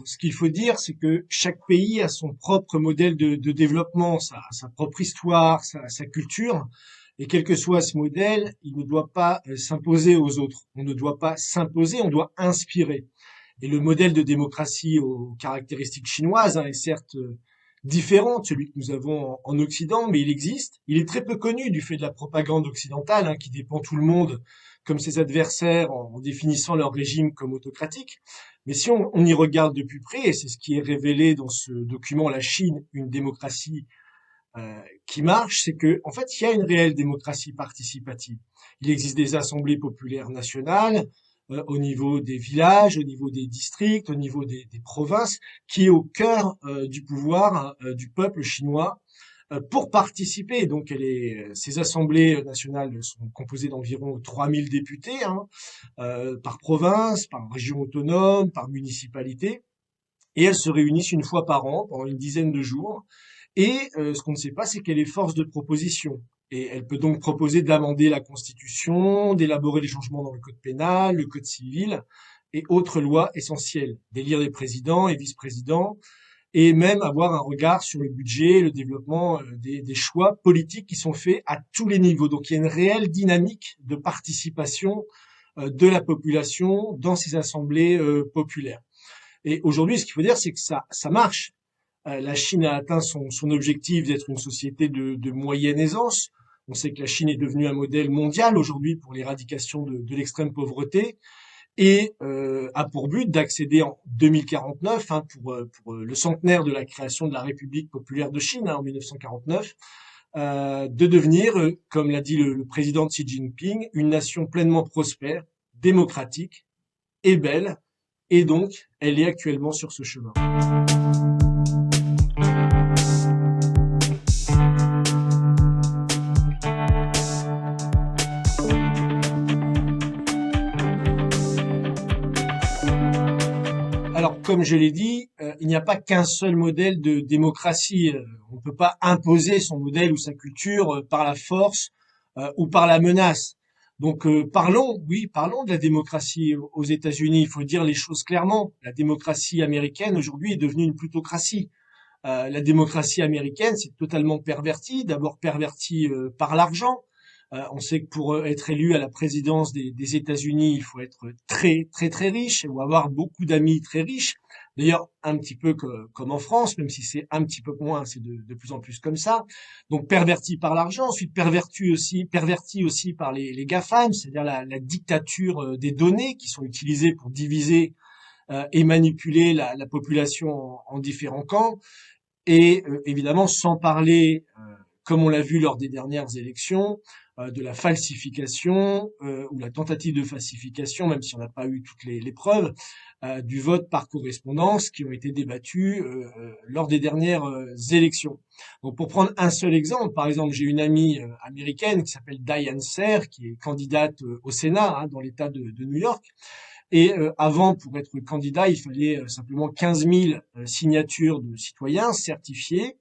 ce qu'il faut dire, c'est que chaque pays a son propre modèle de développement, sa propre histoire, sa culture. Et quel que soit ce modèle, il ne doit pas s'imposer aux autres. On ne doit pas s'imposer, on doit inspirer. Et le modèle de démocratie aux caractéristiques chinoises est certes différent de celui que nous avons en Occident, mais il existe. Il est très peu connu du fait de la propagande occidentale, qui dépend tout le monde comme ses adversaires en définissant leur régime comme autocratique. Mais si on y regarde de plus près, et c'est ce qui est révélé dans ce document La Chine, une démocratie qui marche, c'est que en fait, il y a une réelle démocratie participative. Il existe des assemblées populaires nationales au niveau des villages, au niveau des districts, au niveau des provinces, qui est au cœur du pouvoir du peuple chinois pour participer. Donc, ces assemblées nationales sont composées d'environ 3000 députés par province, par région autonome, par municipalité, et elles se réunissent une fois par an pendant une dizaine de jours. Et ce qu'on ne sait pas, c'est qu'elle est force de proposition. Et elle peut donc proposer d'amender la Constitution, d'élaborer les changements dans le code pénal, le code civil et autres lois essentielles, d'élire des présidents et vice-présidents, et même avoir un regard sur le budget, le développement des choix politiques qui sont faits à tous les niveaux. Donc il y a une réelle dynamique de participation de la population dans ces assemblées populaires. Et aujourd'hui, ce qu'il faut dire, c'est que ça marche. La Chine a atteint son objectif d'être une société de moyenne aisance. On sait que la Chine est devenue un modèle mondial aujourd'hui pour l'éradication de l'extrême pauvreté et a pour but d'accéder en 2049, pour le centenaire de la création de la République populaire de Chine, en 1949, de devenir, comme l'a dit le président Xi Jinping, une nation pleinement prospère, démocratique et belle. Et donc, elle est actuellement sur ce chemin. Alors, comme je l'ai dit, il n'y a pas qu'un seul modèle de démocratie. On ne peut pas imposer son modèle ou sa culture par la force ou par la menace. Donc, parlons de la démocratie aux États-Unis. Il faut dire les choses clairement. La démocratie américaine aujourd'hui est devenue une plutocratie. La démocratie américaine, c'est totalement perverti. D'abord perverti par l'argent. On sait que pour être élu à la présidence des États-Unis, il faut être très très très riche ou avoir beaucoup d'amis très riches. D'ailleurs, un petit peu comme en France, même si c'est un petit peu moins, c'est de plus en plus comme ça. Donc perverti par l'argent, ensuite perverti aussi par les GAFAM, c'est-à-dire la dictature des données qui sont utilisées pour diviser et manipuler la population en différents camps. Et évidemment, sans parler, comme on l'a vu lors des dernières élections, de la falsification ou la tentative de falsification, même si on n'a pas eu toutes les preuves, du vote par correspondance qui ont été débattues lors des dernières élections. Donc pour prendre un seul exemple, par exemple, j'ai une amie américaine qui s'appelle Diane Serre, qui est candidate au Sénat dans l'État de New York. Et avant, pour être candidat, il fallait simplement 15 000 signatures de citoyens certifiés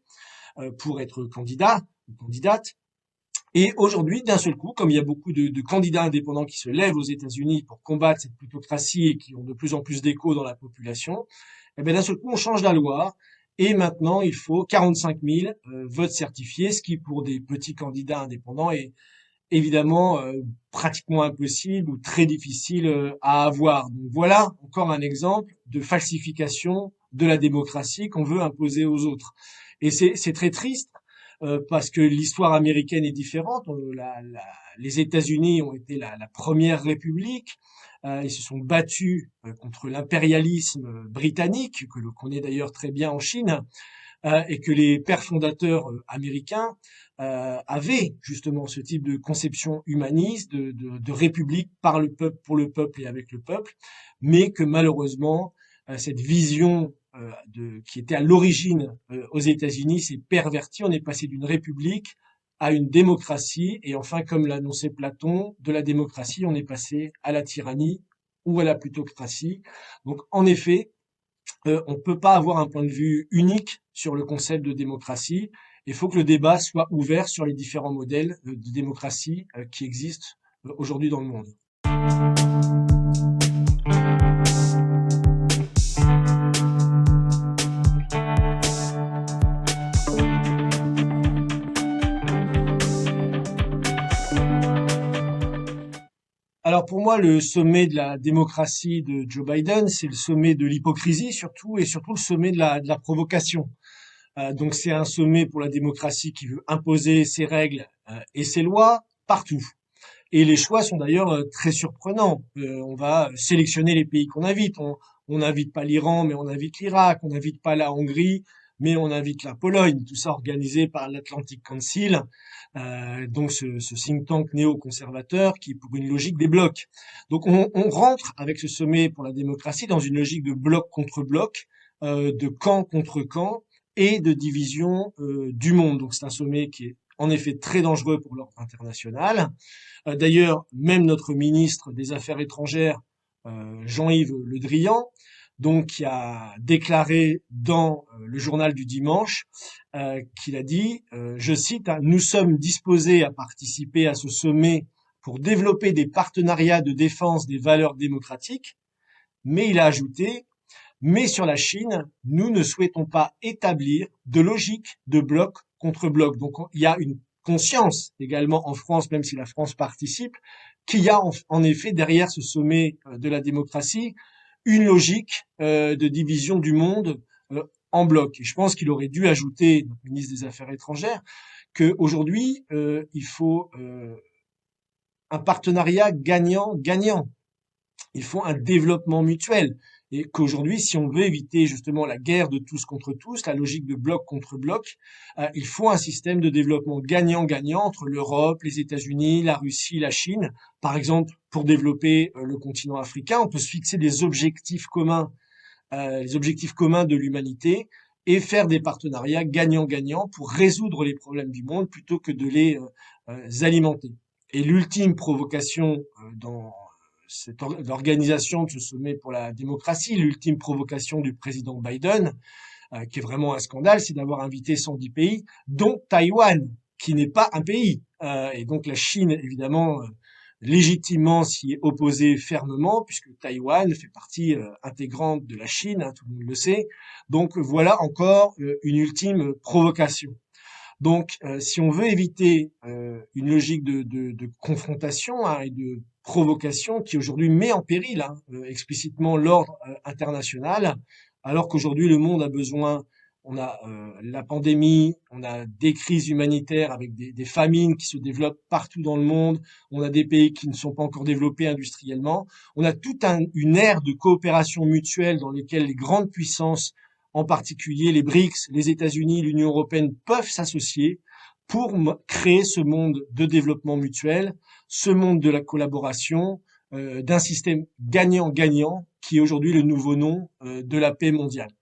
pour être candidat ou candidate. Et aujourd'hui, d'un seul coup, comme il y a beaucoup de candidats indépendants qui se lèvent aux États-Unis pour combattre cette plutocratie et qui ont de plus en plus d'écho dans la population, eh bien d'un seul coup, on change la loi et maintenant, il faut 45 000 votes certifiés, ce qui, pour des petits candidats indépendants, est évidemment pratiquement impossible ou très difficile à avoir. Donc voilà encore un exemple de falsification de la démocratie qu'on veut imposer aux autres. Et c'est très triste parce que l'histoire américaine est différente. Les États-Unis ont été la première république. Ils se sont battus contre l'impérialisme britannique, que l'on connaît d'ailleurs très bien en Chine, et que les pères fondateurs américains avaient justement ce type de conception humaniste, de république par le peuple, pour le peuple et avec le peuple, mais que malheureusement, cette vision qui était à l'origine aux États-Unis s'est pervertie. On est passé d'une république à une démocratie, et enfin, comme l'annonçait Platon, de la démocratie, on est passé à la tyrannie ou à la plutocratie. Donc, en effet, on ne peut pas avoir un point de vue unique sur le concept de démocratie. Il faut que le débat soit ouvert sur les différents modèles de démocratie qui existent aujourd'hui dans le monde. Alors pour moi, le sommet de la démocratie de Joe Biden, c'est le sommet de l'hypocrisie surtout, et surtout le sommet de la provocation. Donc c'est un sommet pour la démocratie qui veut imposer ses règles et ses lois partout. Et les choix sont d'ailleurs très surprenants. On va sélectionner les pays qu'on invite. On n'invite pas l'Iran, mais on invite l'Irak. On n'invite pas la Hongrie, mais on invite la Pologne. Tout ça organisé par l'Atlantic Council, donc ce think tank néoconservateur qui est pour une logique des blocs. Donc on rentre avec ce sommet pour la démocratie dans une logique de bloc contre bloc, de camp contre camp et de division du monde. Donc c'est un sommet qui est en effet très dangereux pour l'ordre international. D'ailleurs, même notre ministre des Affaires étrangères, Jean-Yves Le Drian, donc qui a déclaré dans le journal du dimanche qu'il a dit, je cite, hein, nous sommes disposés à participer à ce sommet pour développer des partenariats de défense des valeurs démocratiques, mais il a ajouté, mais sur la Chine, nous ne souhaitons pas établir de logique de bloc contre bloc. Donc il y a une conscience également en France, même si la France participe, qu'il y a en effet derrière ce sommet de la démocratie une logique de division du monde en bloc. Et je pense qu'il aurait dû ajouter, notre ministre des Affaires étrangères, qu'aujourd'hui, il faut un partenariat gagnant-gagnant. Il faut un développement mutuel. Et qu'aujourd'hui, si on veut éviter justement la guerre de tous contre tous, la logique de bloc contre bloc, il faut un système de développement gagnant-gagnant entre l'Europe, les États-Unis, la Russie, la Chine. Par exemple, pour développer le continent africain, on peut se fixer des objectifs communs, les objectifs communs de l'humanité, et faire des partenariats gagnant-gagnant pour résoudre les problèmes du monde plutôt que de les alimenter. Et l'ultime provocation dans l'organisation de ce sommet pour la démocratie, l'ultime provocation du président Biden, qui est vraiment un scandale, c'est d'avoir invité 110 pays, dont Taïwan, qui n'est pas un pays. Et donc la Chine, évidemment, légitimement s'y est opposée fermement, puisque Taïwan fait partie intégrante de la Chine, hein, tout le monde le sait. Donc voilà encore une ultime provocation. Donc, si on veut éviter une logique de confrontation hein, et de provocation qui aujourd'hui met en péril hein, explicitement l'ordre international, alors qu'aujourd'hui le monde a besoin, on a la pandémie, on a des crises humanitaires avec des famines qui se développent partout dans le monde, on a des pays qui ne sont pas encore développés industriellement, on a toute une ère de coopération mutuelle dans lesquelles les grandes puissances en particulier les BRICS, les États-Unis, l'Union européenne peuvent s'associer pour créer ce monde de développement mutuel, ce monde de la collaboration, d'un système gagnant-gagnant qui est aujourd'hui le nouveau nom de la paix mondiale.